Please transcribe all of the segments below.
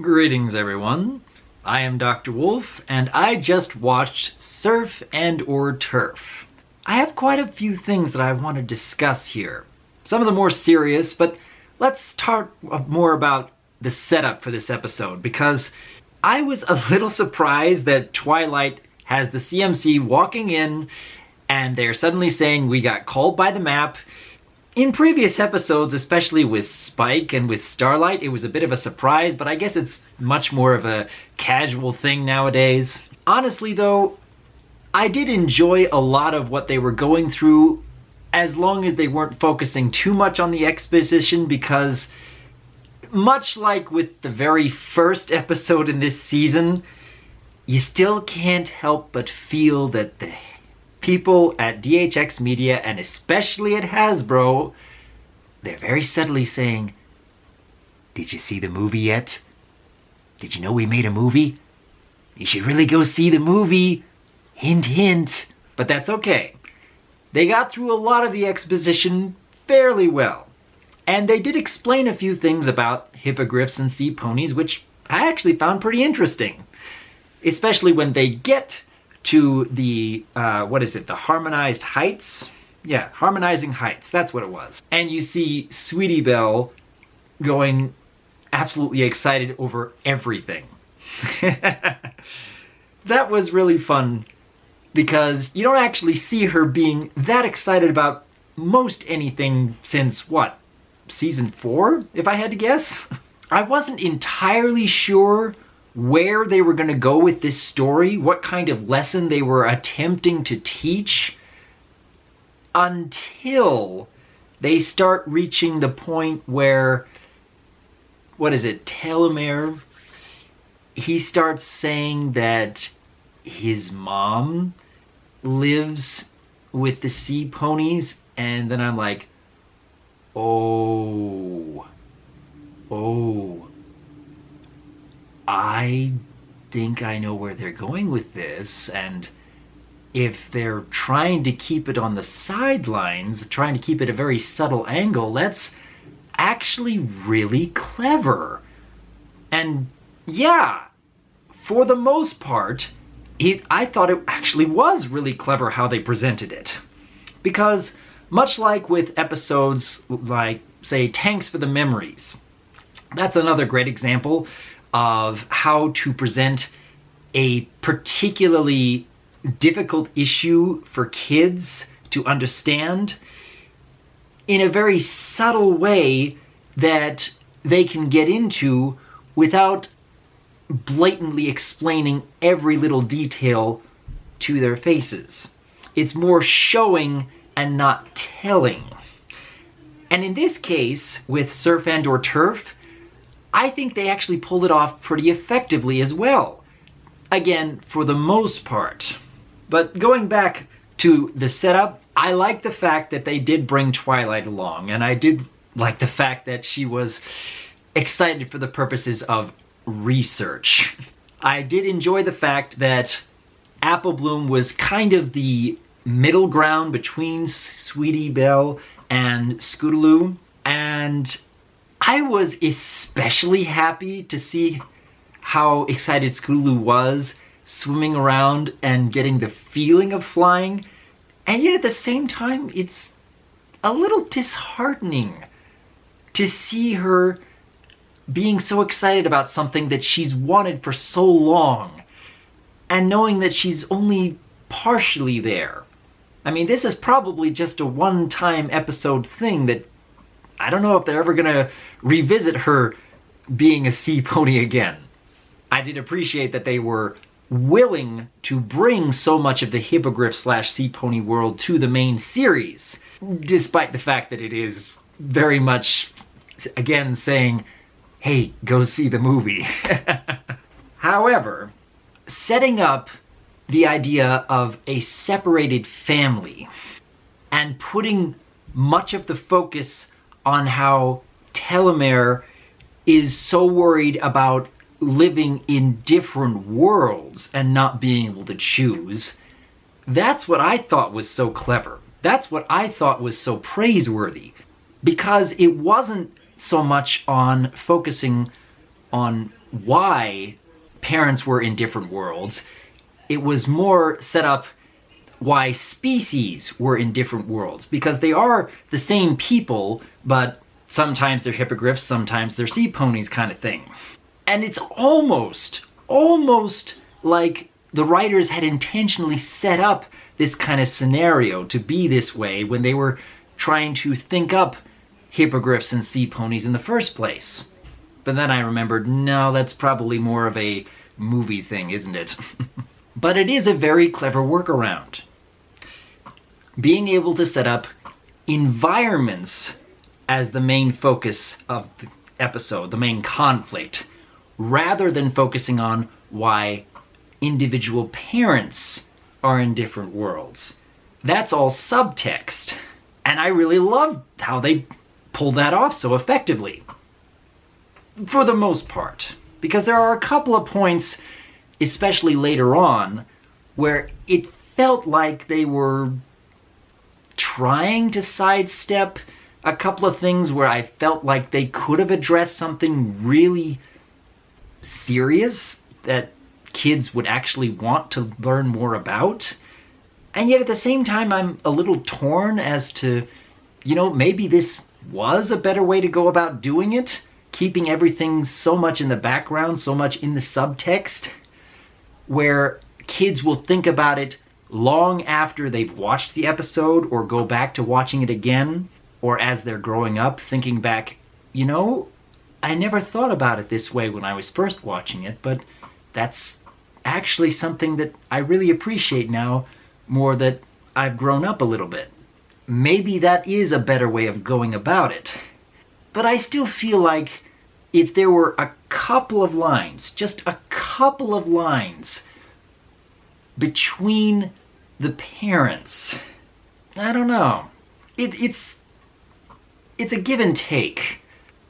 Greetings, everyone. I am Dr. Wolf, and I just watched Surf and or Turf. I have quite a few things that I want to discuss here. Some of them more serious, but let's talk more about the setup for this episode, because I was a little surprised that Twilight has the CMC walking in and they're suddenly saying we got called by the map. In previous episodes, especially with Spike and with Starlight, it was a bit of a surprise, but I guess it's much more of a casual thing nowadays. Honestly though, I did enjoy a lot of what they were going through, as long as they weren't focusing too much on the exposition, because much like with the very first episode in this season, you still can't help but feel that the people at DHX Media, and especially at Hasbro, they're very subtly saying, "Did you see the movie yet? Did you know we made a movie? You should really go see the movie. Hint, hint." But that's okay. They got through a lot of the exposition fairly well. And they did explain a few things about hippogriffs and sea ponies, which I actually found pretty interesting. Especially when they get to the, the Harmonized Heights? Yeah, Harmonizing Heights, that's what it was. And you see Sweetie Belle going absolutely excited over everything. That was really fun, because you don't actually see her being that excited about most anything since, what, season 4, if I had to guess? I wasn't entirely sure where they were going to go with this story, what kind of lesson they were attempting to teach, until they start reaching the point where, Telomere, he starts saying that his mom lives with the sea ponies, and then I'm like, oh, I think I know where they're going with this, and if they're trying to keep it on the sidelines, trying to keep it a very subtle angle, that's actually really clever. And yeah, for the most part, I thought it actually was really clever how they presented it. Because much like with episodes like, say, Tanks for the Memories, that's another great example of how to present a particularly difficult issue for kids to understand in a very subtle way that they can get into without blatantly explaining every little detail to their faces. It's more showing and not telling. And in this case, with Surf and or Turf, I think they actually pulled it off pretty effectively as well. Again, for the most part. But going back to the setup, I like the fact that they did bring Twilight along, and I did like the fact that she was excited for the purposes of research. I did enjoy the fact that Apple Bloom was kind of the middle ground between Sweetie Belle and Scootaloo, and I was especially happy to see how excited Scootaloo was swimming around and getting the feeling of flying, and yet at the same time it's a little disheartening to see her being so excited about something that she's wanted for so long, and knowing that she's only partially there. I mean, this is probably just a one-time episode thing that I don't know if they're ever gonna revisit her being a sea pony again. I did appreciate that they were willing to bring so much of the hippogriff/sea pony world to the main series, despite the fact that it is very much, again, saying, hey, go see the movie. However, setting up the idea of a separated family and putting much of the focus on how Telomere is so worried about living in different worlds and not being able to choose, that's what I thought was so clever. That's what I thought was so praiseworthy. Because it wasn't so much on focusing on why parents were in different worlds. It was more set up why species were in different worlds, because they are the same people, but sometimes they're hippogriffs, sometimes they're sea ponies kind of thing. And it's almost like the writers had intentionally set up this kind of scenario to be this way when they were trying to think up hippogriffs and sea ponies in the first place. But then I remembered, no, that's probably more of a movie thing, isn't it? But it is a very clever workaround. Being able to set up environments as the main focus of the episode, the main conflict, rather than focusing on why individual parents are in different worlds. That's all subtext. And I really love how they pull that off so effectively. For the most part. Because there are a couple of points, especially later on, where it felt like they were trying to sidestep a couple of things where I felt like they could have addressed something really serious that kids would actually want to learn more about. And yet at the same time, I'm a little torn as to, maybe this was a better way to go about doing it, keeping everything so much in the background, so much in the subtext, where kids will think about it long after they've watched the episode or go back to watching it again, or as they're growing up, thinking back, I never thought about it this way when I was first watching it, but that's actually something that I really appreciate now, more that I've grown up a little bit. Maybe that is a better way of going about it. But I still feel like if there were a couple of lines, just a couple of lines between the parents, I don't know. It's a give and take.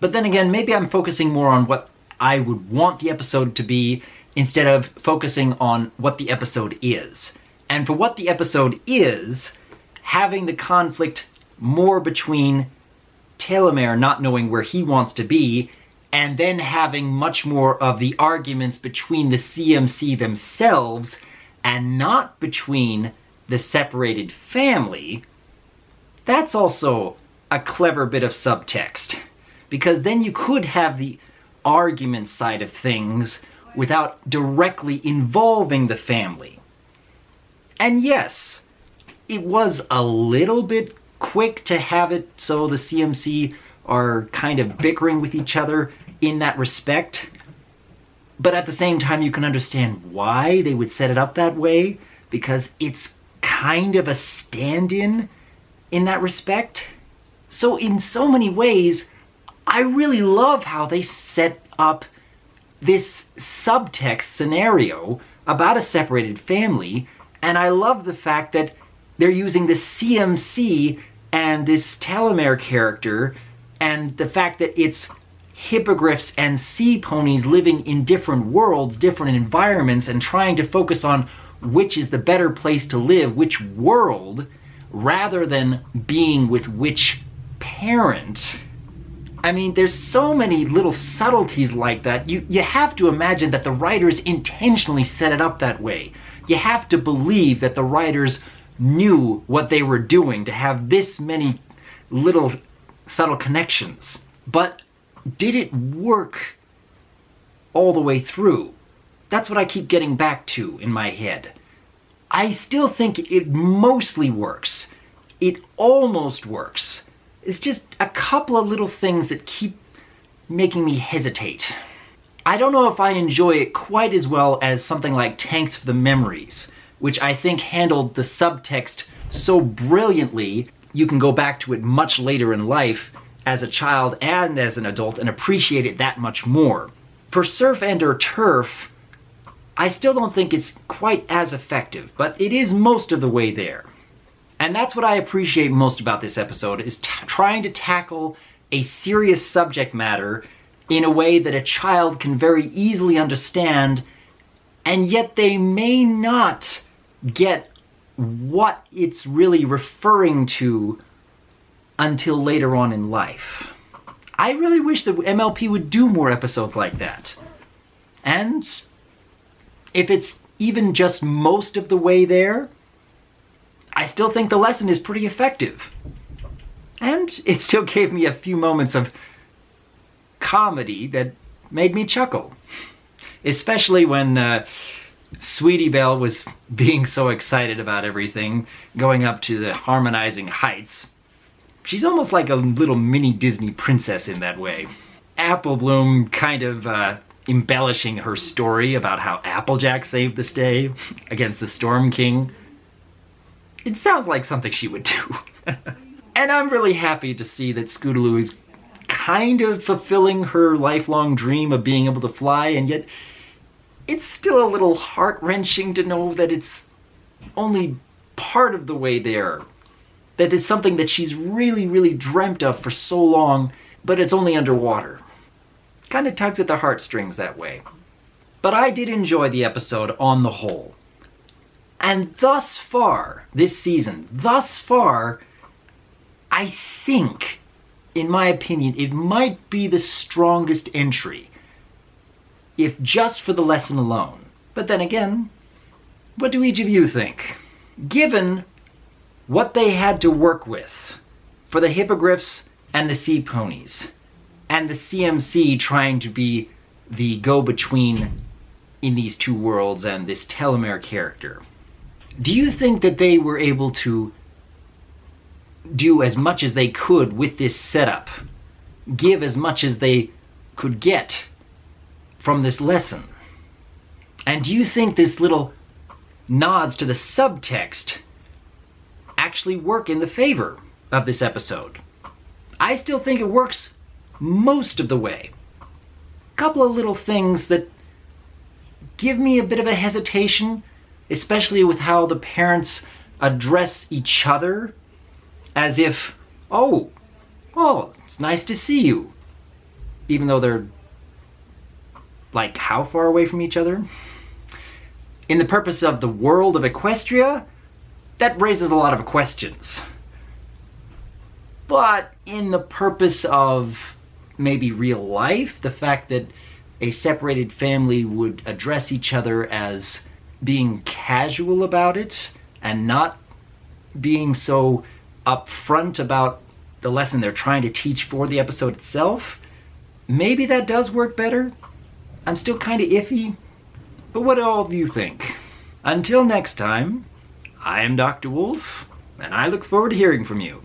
But then again, maybe I'm focusing more on what I would want the episode to be instead of focusing on what the episode is. And for what the episode is, having the conflict more between Telomere not knowing where he wants to be, and then having much more of the arguments between the CMC themselves and not between the separated family, that's also a clever bit of subtext. Because then you could have the argument side of things without directly involving the family. And yes, it was a little bit quick to have it so the CMC are kind of bickering with each other in that respect. But at the same time, you can understand why they would set it up that way, because it's kind of a stand-in in that respect. So in so many ways, I really love how they set up this subtext scenario about a separated family, and I love the fact that they're using the CMC and this Telomere character, and the fact that it's hippogriffs and sea ponies living in different worlds, different environments, and trying to focus on which is the better place to live, which world, rather than being with which parent. I mean, there's so many little subtleties like that. You have to imagine that the writers intentionally set it up that way. You have to believe that the writers knew what they were doing to have this many little subtle connections. But did it work all the way through? That's what I keep getting back to in my head. I still think it mostly works. It almost works. It's just a couple of little things that keep making me hesitate. I don't know if I enjoy it quite as well as something like Tanks for the Memories, which I think handled the subtext so brilliantly you can go back to it much later in life as a child and as an adult and appreciate it that much more. For Surf and or Turf, I still don't think it's quite as effective, but it is most of the way there. And that's what I appreciate most about this episode, is trying to tackle a serious subject matter in a way that a child can very easily understand, and yet they may not get what it's really referring to until later on in life. I really wish that MLP would do more episodes like that. And if it's even just most of the way there, I still think the lesson is pretty effective. And it still gave me a few moments of comedy that made me chuckle. Especially when Sweetie Belle was being so excited about everything, going up to the harmonizing heights. She's almost like a little mini Disney princess in that way. Apple Bloom kind of embellishing her story about how Applejack saved the day against the Storm King. It sounds like something she would do. And I'm really happy to see that Scootaloo is kind of fulfilling her lifelong dream of being able to fly, and yet it's still a little heart-wrenching to know that it's only part of the way there. That it's something that she's really, really dreamt of for so long, but it's only underwater. Kind of tugs at the heartstrings that way. But I did enjoy the episode on the whole. And thus far, this season, I think, in my opinion, it might be the strongest entry, if just for the lesson alone. But then again, what do each of you think? Given what they had to work with for the hippogriffs and the sea ponies, and the CMC trying to be the go-between in these two worlds and this telomere character, do you think that they were able to do as much as they could with this setup, give as much as they could get from this lesson? And do you think this little nods to the subtext actually work in the favor of this episode? I still think it works most of the way. A couple of little things that give me a bit of a hesitation, especially with how the parents address each other as if, oh, it's nice to see you. Even though they're, like, how far away from each other? In the purpose of the world of Equestria, that raises a lot of questions. But in the purpose of maybe real life, the fact that a separated family would address each other as being casual about it and not being so upfront about the lesson they're trying to teach for the episode itself, maybe that does work better. I'm still kind of iffy, but what do all of you think? Until next time, I am Dr. Wolf, and I look forward to hearing from you.